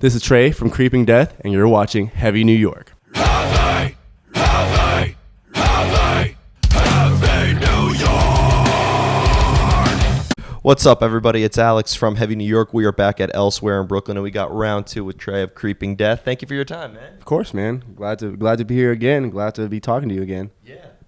This is Trey from Creeping Death, and you're watching Heavy New York. Heavy New York! What's up, everybody? It's Alex from Heavy New York. We are back at Elsewhere in Brooklyn, and we got round two with Trey of Creeping Death. Thank you for your time, man. Of course, man. Glad to be here again. Glad to be talking to you again.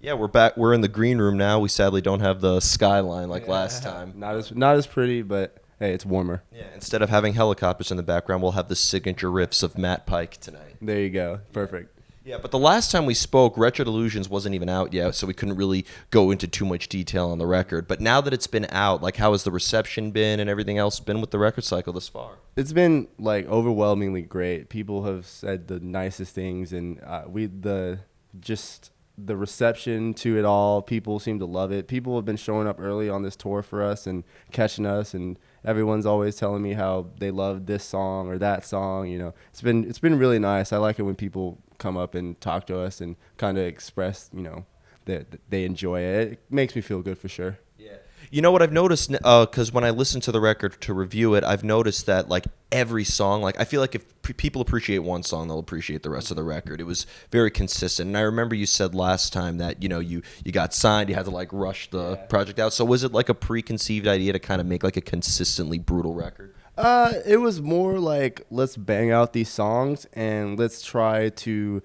Yeah, we're back. We're in the green room now. We sadly don't have the skyline like last time. Not as pretty, but hey, it's warmer. Yeah, instead of having helicopters in the background, we'll have the signature riffs of Matt Pike tonight. There you go. Perfect. Yeah, but the last time we spoke, Wretched Illusions wasn't even out yet, so we couldn't really go into too much detail on the record. But now that it's been out, like, how has the reception been and everything else been with the record cycle thus far? It's been like overwhelmingly great. People have said the nicest things, and the reception to it all, people seem to love it. People have been showing up early on this tour for us and catching us, and everyone's always telling me how they love this song or that song. You know, it's been really nice. I like it when people come up and talk to us and kind of express, you know, that they enjoy it. It makes me feel good for sure. Yeah. You know what I've noticed, because when I listen to the record to review it, I've noticed that, like, every song, like, I feel like if people appreciate one song, they'll appreciate the rest of the record. It was very consistent. And I remember you said last time that, you know, you got signed, you had to, like, rush the project out. So was it, like, a preconceived idea to kind of make, like, a consistently brutal record? It was more like, let's bang out these songs and let's try to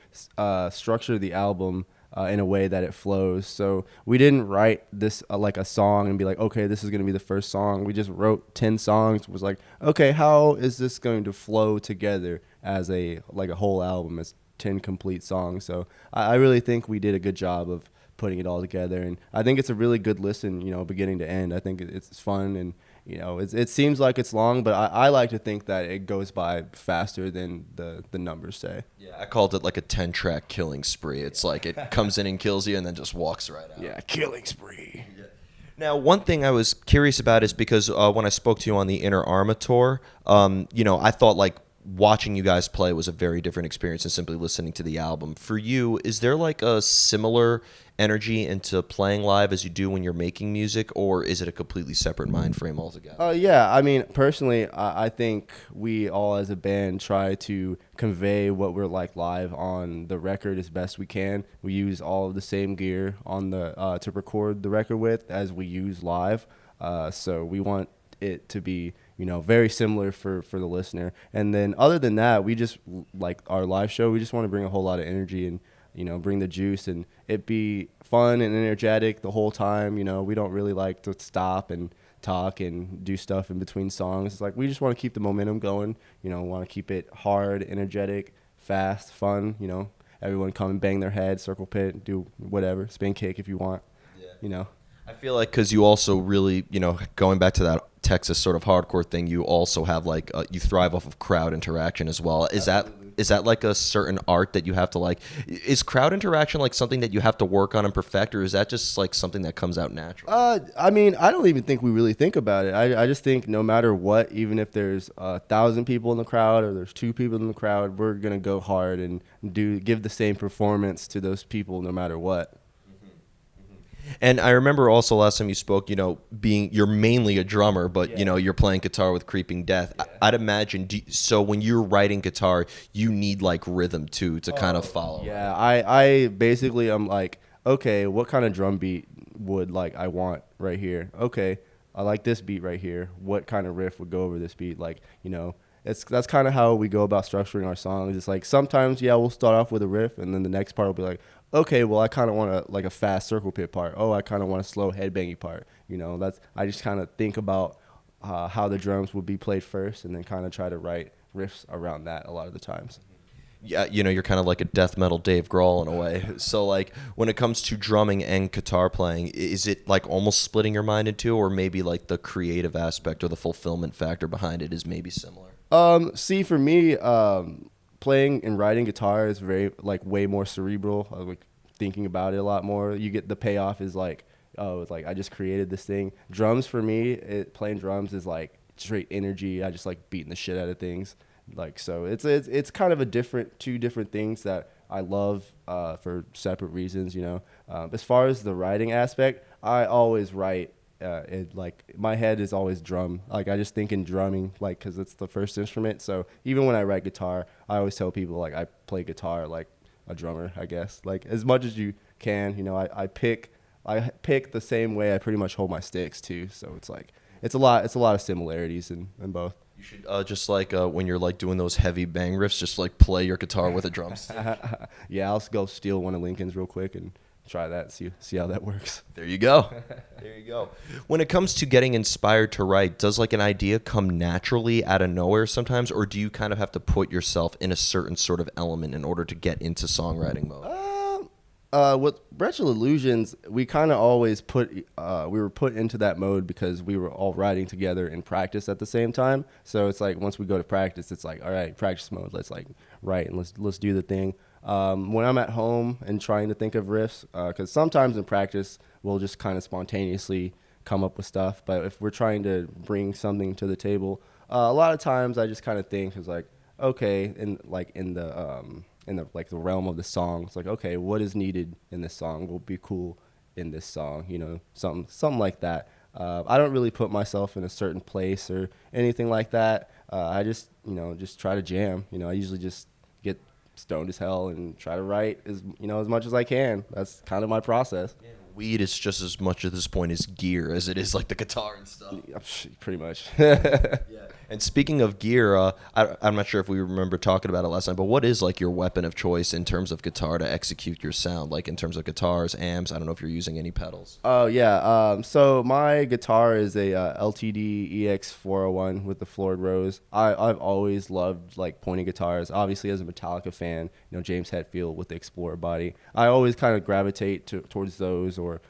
structure the album in a way that it flows. So we didn't write this like a song and be like, okay, this is going to be the first song. We just wrote 10 songs. Was like, okay, how is this going to flow together as a whole album, as 10 complete songs? So I really think we did a good job of putting it all together, and I think it's a really good listen, you know, beginning to end. I think it's fun, and you know, it seems like it's long, but I like to think that it goes by faster than the numbers say. Yeah, I called it like a 10-track killing spree. It's like it comes in and kills you and then just walks right out. Yeah, killing spree. Yeah. Now, one thing I was curious about is because when I spoke to you on the Inner Arma tour, you know, I thought like watching you guys play was a very different experience than simply listening to the album. For you, is there like a similar energy into playing live as you do when you're making music, or is it a completely separate mind frame altogether? Yeah, I mean, personally, I think we all as a band try to convey what we're like live on the record as best we can. We use all of the same gear on the to record the record with as we use live, so we want it to be, you know, very similar for the listener. And then other than that, we just, like our live show, we just want to bring a whole lot of energy and, you know, bring the juice and it be fun and energetic the whole time. You know, we don't really like to stop and talk and do stuff in between songs. It's like we just want to keep the momentum going, you know, want to keep it hard, energetic, fast, fun, you know, everyone come and bang their head, circle pit, do whatever, spin kick if you want, you know. I feel like because you also really, you know, going back to that Texas sort of hardcore thing, you also have like you thrive off of crowd interaction as well. Is that like a certain art that you have to like? Is crowd interaction like something that you have to work on and perfect, or is that just like something that comes out naturally? I mean, I don't even think we really think about it. I just think no matter what, even if there's 1,000 people in the crowd or there's 2 people in the crowd, we're gonna go hard and give the same performance to those people no matter what. And I remember also last time you spoke, you know, you're mainly a drummer, but, you know, you're playing guitar with Creeping Death. Yeah. I'd imagine, so when you're writing guitar, you need, like, rhythm, too, to kind of follow. Yeah, I basically, I'm like, okay, what kind of drum beat would, like, I want right here? Okay, I like this beat right here. What kind of riff would go over this beat? Like, you know, that's kind of how we go about structuring our songs. It's like sometimes, yeah, we'll start off with a riff, and then the next part will be like, okay, well, I kind of want a fast circle pit part. Oh, I kind of want a slow headbanging part. You know, I just kind of think about how the drums would be played first, and then kind of try to write riffs around that a lot of the times. Yeah, you know, you're kind of like a death metal Dave Grohl in a way. So, like, when it comes to drumming and guitar playing, is it like almost splitting your mind in two, or maybe like the creative aspect or the fulfillment factor behind it is maybe similar? See, for me, playing and writing guitar is very, like, way more cerebral. I like thinking about it a lot more. You get the payoff is like, oh, it's like I just created this thing. Drums for me, playing drums is like straight energy. I just like beating the shit out of things. Like, so it's kind of two different things that I love for separate reasons, you know. As far as the writing aspect, I always write it like my head is always drum. Like I just think in drumming, like because it's the first instrument. So even when I write guitar, I always tell people like I play guitar like a drummer, I guess. Like as much as you can, you know, I pick the same way I pretty much hold my sticks too. So it's like it's a lot of similarities in both. You should just like when you're like doing those heavy bang riffs, just like play your guitar with a drumstick. Yeah, I'll go steal one of Lincoln's real quick and try that. See how that works. There you go. There you go. When it comes to getting inspired to write, does like an idea come naturally out of nowhere sometimes, or do you kind of have to put yourself in a certain sort of element in order to get into songwriting mode? With Wretched Illusions, we kind of always we were put into that mode because we were all writing together in practice at the same time. So it's like once we go to practice, it's like, all right, practice mode. Let's like write and let's do the thing. When I'm at home and trying to think of riffs, because sometimes in practice we'll just kind of spontaneously come up with stuff. But if we're trying to bring something to the table, a lot of times I just kind of think it's like, okay, in the like the realm of the song, it's like, okay, what is needed in this song will be cool in this song, you know, something like that. I don't really put myself in a certain place or anything like that. I just try to jam. You know, I usually just get stoned as hell and try to write as much as I can. That's kind of my process. Yeah, weed is just as much at this point as gear as it is like the guitar and stuff. Pretty much. Yeah. And speaking of gear, I'm not sure if we remember talking about it last time, but what is like your weapon of choice in terms of guitar to execute your sound? Like in terms of guitars, amps, I don't know if you're using any pedals. Oh, yeah. So my guitar is a LTD EX401 with the floored rose. I've always loved like pointing guitars. Obviously, as a Metallica fan, James Hetfield with the Explorer body. I always kind of gravitate towards those or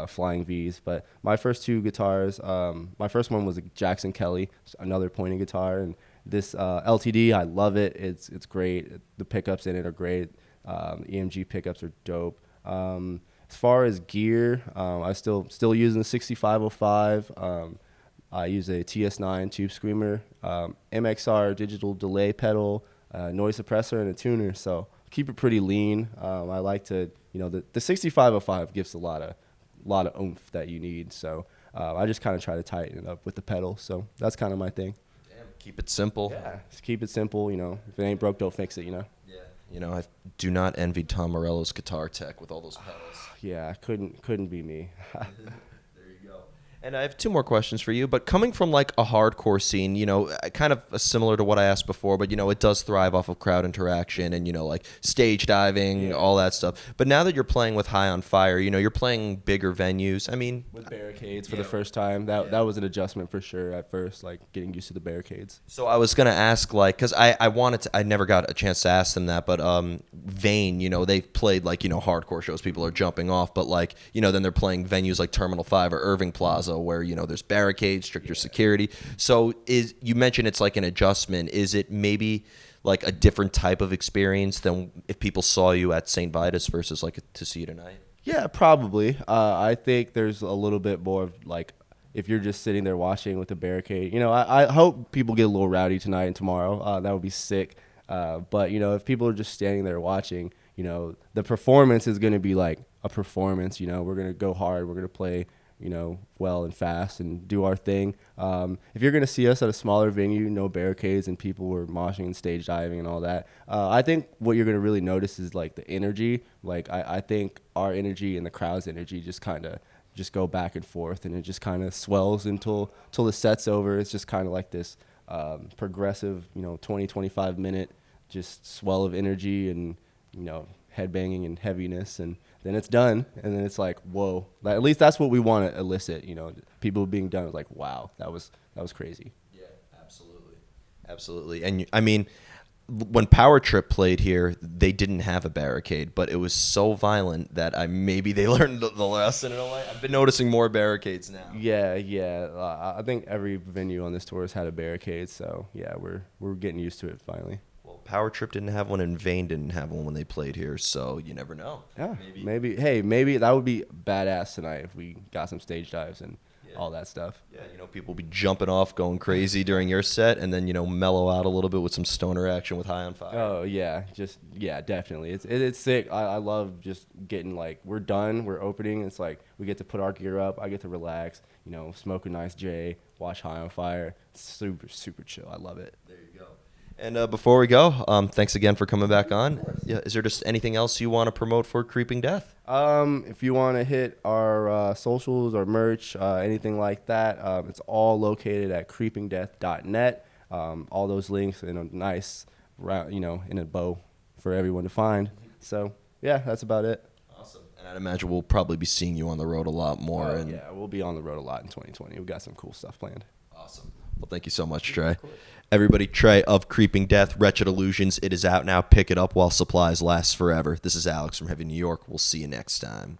Flying V's. But my first two guitars, my first one was a Jackson Kelly, another pointing guitar, and this LTD, I love it. It's great. The pickups in it are great. EMG pickups are dope. As far as gear, I still using the 6505. I use a TS9 Tube Screamer, MXR digital delay pedal, noise suppressor, and a tuner. So keep it pretty lean. I like to, the 6505 gives a lot of oomph that you need. So I just kind of try to tighten it up with the pedal. So that's kind of my thing. Damn, keep it simple. Yeah, just keep it simple. If it ain't broke, don't fix it. Yeah. I do not envy Tom Morello's guitar tech with all those pedals. Yeah, couldn't be me. There you go. And I have two more questions for you, but coming from like a hardcore scene, kind of similar to what I asked before, but it does thrive off of crowd interaction and like stage diving, all that stuff. But now that you're playing with High on Fire, you're playing bigger venues. I mean, with barricades for the first time, that was an adjustment for sure at first, like getting used to the barricades. So I was gonna ask, like, because I never got a chance to ask them that, but Vane, they've played like hardcore shows, people are jumping off, but like then they're playing venues like Terminal 5 or Irving Plaza where there's barricades, stricter security. So you mentioned it's like an adjustment. Is it maybe like a different type of experience than if people saw you at St. Vitus versus like to see you tonight? Yeah, probably. I think there's a little bit more of like if you're just sitting there watching with the barricade. I hope people get a little rowdy tonight and tomorrow. That would be sick. But if people are just standing there watching, the performance is going to be like a performance. We're going to go hard. We're going to play well and fast and do our thing. If you're going to see us at a smaller venue, no barricades and people were moshing and stage diving and all that, I think what you're going to really notice is like the energy. Like I think our energy and the crowd's energy just kind of just go back and forth, and it just kind of swells until the set's over. It's just kind of like this progressive, 20-25 minute just swell of energy and, headbanging and heaviness, and then it's done, and then it's like, whoa. At least that's what we want to elicit, people being done. It's like, wow, that was crazy. Yeah, absolutely. And I mean, when Power Trip played here, they didn't have a barricade, but it was so violent that maybe they learned the lesson in a way. I've been noticing more barricades now. Yeah. I think every venue on this tour has had a barricade, so yeah, we're getting used to it finally. Power Trip didn't have one, and Vane didn't have one when they played here, so you never know. Yeah, maybe. Hey, maybe that would be badass tonight if we got some stage dives and all that stuff. Yeah, people be jumping off, going crazy during your set, and then mellow out a little bit with some stoner action with High on Fire. Oh yeah, definitely. It's sick. I love just getting like we're done, we're opening. It's like we get to put our gear up. I get to relax. Smoke a nice J, watch High on Fire. It's super chill. I love it. There you go. And before we go, thanks again for coming back on. Yeah, is there just anything else you want to promote for Creeping Death? If you want to hit our socials or merch, anything like that, it's all located at creepingdeath.net. All those links in a nice, in a bow for everyone to find. So yeah, that's about it. Awesome. And I'd imagine we'll probably be seeing you on the road a lot more. Yeah, we'll be on the road a lot in 2020. We've got some cool stuff planned. Awesome. Well, thank you so much, Trey. Everybody, Trey of Creeping Death, Wretched Illusions. It is out now. Pick it up while supplies last forever. This is Alex from Heavy New York. We'll see you next time.